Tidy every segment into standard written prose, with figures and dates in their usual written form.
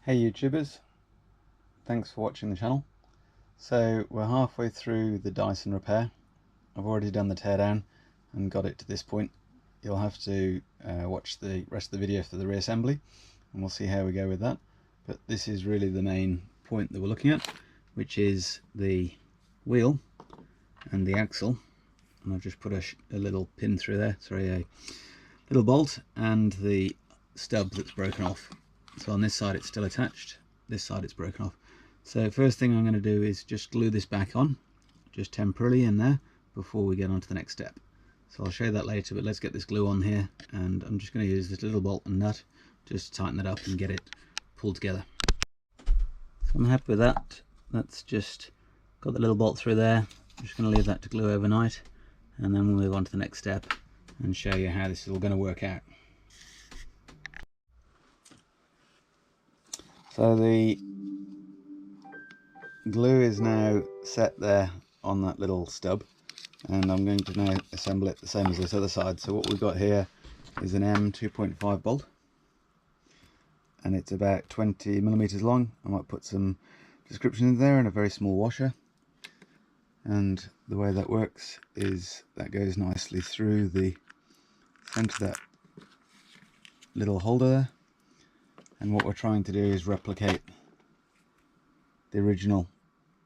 Hey YouTubers, thanks for watching the channel. So we're halfway through the Dyson repair. I've already done the teardown and got it to this point. You'll have to watch the rest of the video for the reassembly and we'll see how we go with that. But this is really the main point that we're looking at, which is the wheel and the axle. And I've just put a little pin through there, a little bolt, and the stub that's broken off. So on this side it's still attached, this side it's broken off. So first thing I'm going to do is just glue this back on, just temporarily in there, before we get on to the next step. So I'll show you that later, but let's get this glue on here, and I'm just going to use this little bolt and nut just to tighten it up and get it pulled together. So I'm happy with that. That's just got the little bolt through there. I'm just going to leave that to glue overnight, and then we'll move on to the next step and show you how this is all going to work out. So the glue is now set there on that little stub, and I'm going to now assemble it the same as this other side. So what we've got here is an M2.5 bolt, and it's about 20mm long. I might put some description in there, and a very small washer. And the way that works is that goes nicely through the centre of that little holder there. And what we're trying to do is replicate the original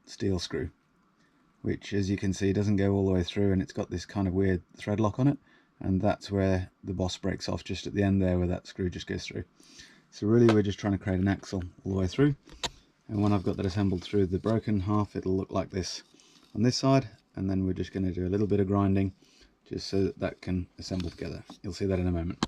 steel screw, which, as you can see, doesn't go all the way through, and it's got this kind of weird thread lock on it, and that's where the boss breaks off, just at the end there where that screw just goes through. So really we're just trying to create an axle all the way through, and when I've got that assembled through the broken half, it'll look like this on this side, and then we're just going to do a little bit of grinding just so that that can assemble together. You'll see that in a moment.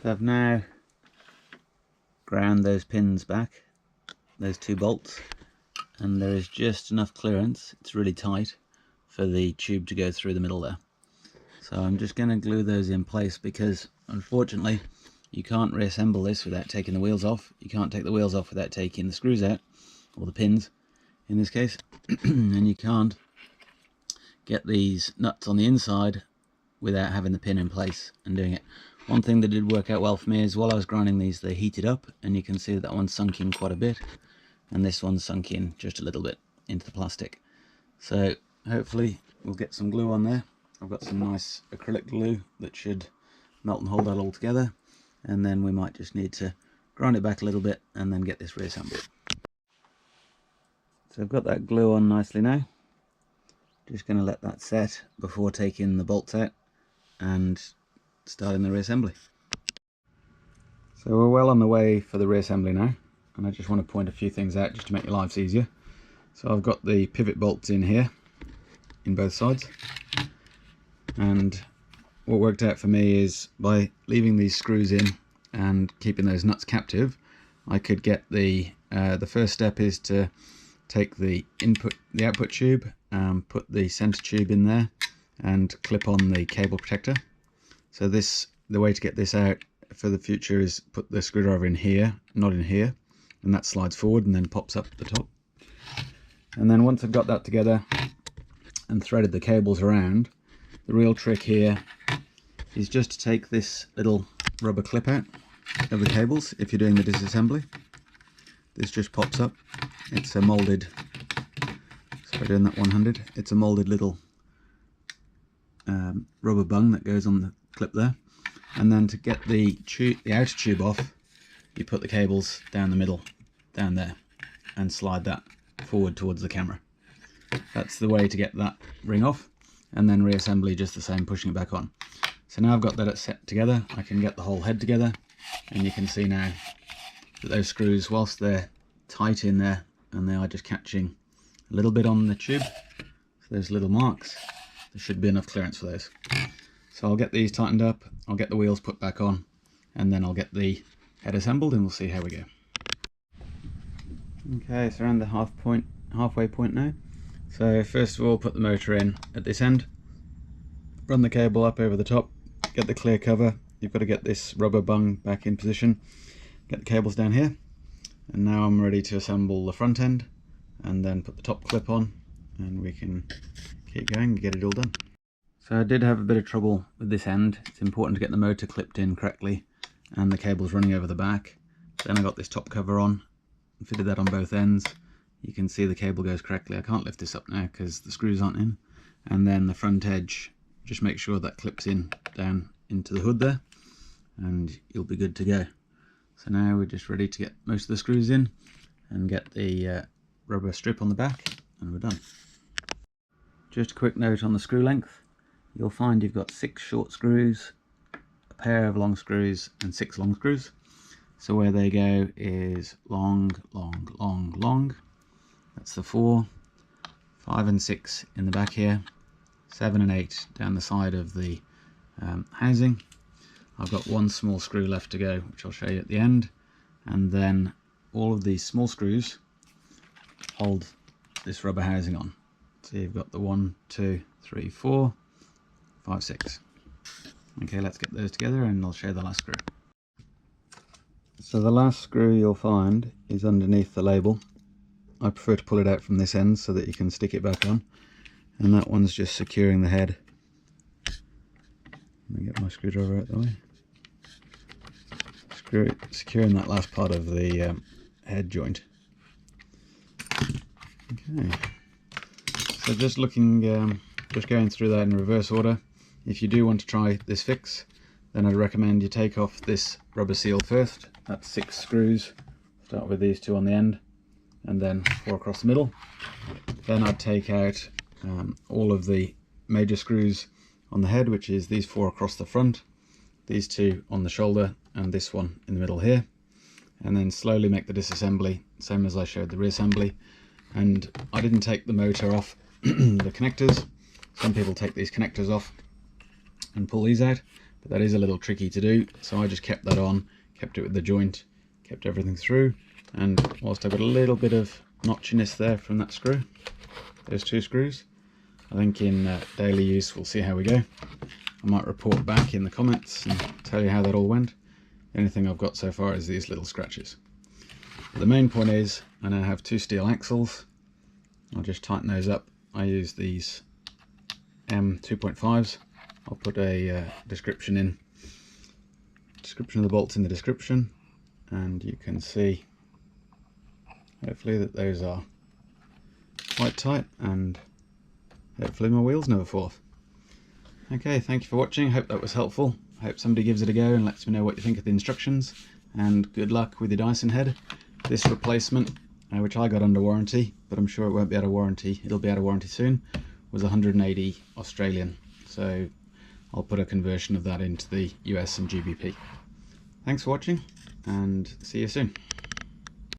So I've now ground those pins back, those two bolts, and there is just enough clearance, it's really tight, for the tube to go through the middle there. So I'm just going to glue those in place, because unfortunately you can't reassemble this without taking the wheels off. You can't take the wheels off without taking the screws out, or the pins in this case, and you can't get these nuts on the inside without having the pin in place and doing it. One thing that did work out well for me is while I was grinding these, they heated up, and you can see that one sunk in quite a bit, and this one sunk in just a little bit into the plastic. So hopefully we'll get some glue on there. I've got some nice acrylic glue that should melt and hold that all together, and then we might just need to grind it back a little bit and then get this reassembled. So I've got that glue on nicely now. Just going to let that set before taking the bolts out and starting the reassembly. So we're well on the way for the reassembly now, and I just want to point a few things out just to make your lives easier. So I've got the pivot bolts in here in both sides, and what worked out for me is by leaving these screws in and keeping those nuts captive, I could get the first step is to take the output tube, put the center tube in there and clip on the cable protector. So the way to get this out for the future is put the screwdriver in here, not in here, and that slides forward and then pops up at the top. And then once I've got that together and threaded the cables around, the real trick here is just to take this little rubber clip out of the cables if you're doing the disassembly. This just pops up. It's a molded, sorry doing that one-handed, it's a molded little rubber bung that goes on the clip there, and then to get the outer tube off, you put the cables down the middle, down there, and slide that forward towards the camera. That's the way to get that ring off, and then reassembly just the same, pushing it back on. So now I've got that set together, I can get the whole head together, and you can see now that those screws, whilst they're tight in there and they are just catching a little bit on the tube, so those little marks, there should be enough clearance for those. So I'll get these tightened up, I'll get the wheels put back on, and then I'll get the head assembled and we'll see how we go. Okay, so around the halfway point now. So first of all, put the motor in at this end, run the cable up over the top, get the clear cover. You've got to get this rubber bung back in position, get the cables down here, And now I'm ready to assemble the front end and then put the top clip on, and we can keep going and get it all done. So I did have a bit of trouble with this end. It's important to get the motor clipped in correctly and the cables running over the back. Then I got this top cover on and fitted that on both ends. You can see the cable goes correctly. I can't lift this up now because the screws aren't in. And then the front edge, just make sure that clips in down into the hood there, and you'll be good to go. So now we're just ready to get most of the screws in and get the rubber strip on the back, and we're done. Just a quick note on the screw length. You'll find you've got 6 short screws, a pair of long screws and 6 long screws. So where they go is long, long, long, long. That's the 4, 5 and 6 in the back here, 7 and 8 down the side of the housing. I've got 1 small screw left to go, which I'll show you at the end, and then all of these small screws hold this rubber housing on. So you've got the 1, 2, 3, 4, 5, 6. Okay, let's get those together and I'll show the last screw. So the last screw you'll find is underneath the label. I prefer to pull it out from this end so that you can stick it back on, and that one's just securing the head. Let me get my screwdriver out the way. Securing that last part of the head joint. Okay, so just going through that in reverse order. If you do want to try this fix, then I'd recommend you take off this rubber seal first. That's 6 screws. Start with these 2 on the end and then 4 across the middle. Then I'd take out all of the major screws on the head, which is these 4 across the front, these 2 on the shoulder, and this one in the middle here, and then slowly make the disassembly, same as I showed the reassembly. And I didn't take the motor off the connectors. Some people take these connectors off and pull these out, but that is a little tricky to do, so I just kept that on, kept it with the joint, kept everything through. And whilst I've got a little bit of notchiness there from that screw, those 2 screws, I think in daily use we'll see how we go. I might report back in the comments and tell you how that all went. The only thing I've got so far is these little scratches. But the main point is I now have 2 steel axles. I'll just tighten those up. I use these M2.5s. I'll put a description of the bolts in the description, and you can see hopefully that those are quite tight, and hopefully my wheels never fall off. Okay, thank you for watching. Hope that was helpful. Hope somebody gives it a go and lets me know what you think of the instructions, and good luck with your Dyson head. This replacement, which I got under warranty, but I'm sure it won't be out of warranty, it'll be out of warranty soon, was 180 Australian. So I'll put a conversion of that into the US and GBP. Thanks for watching, and see you soon.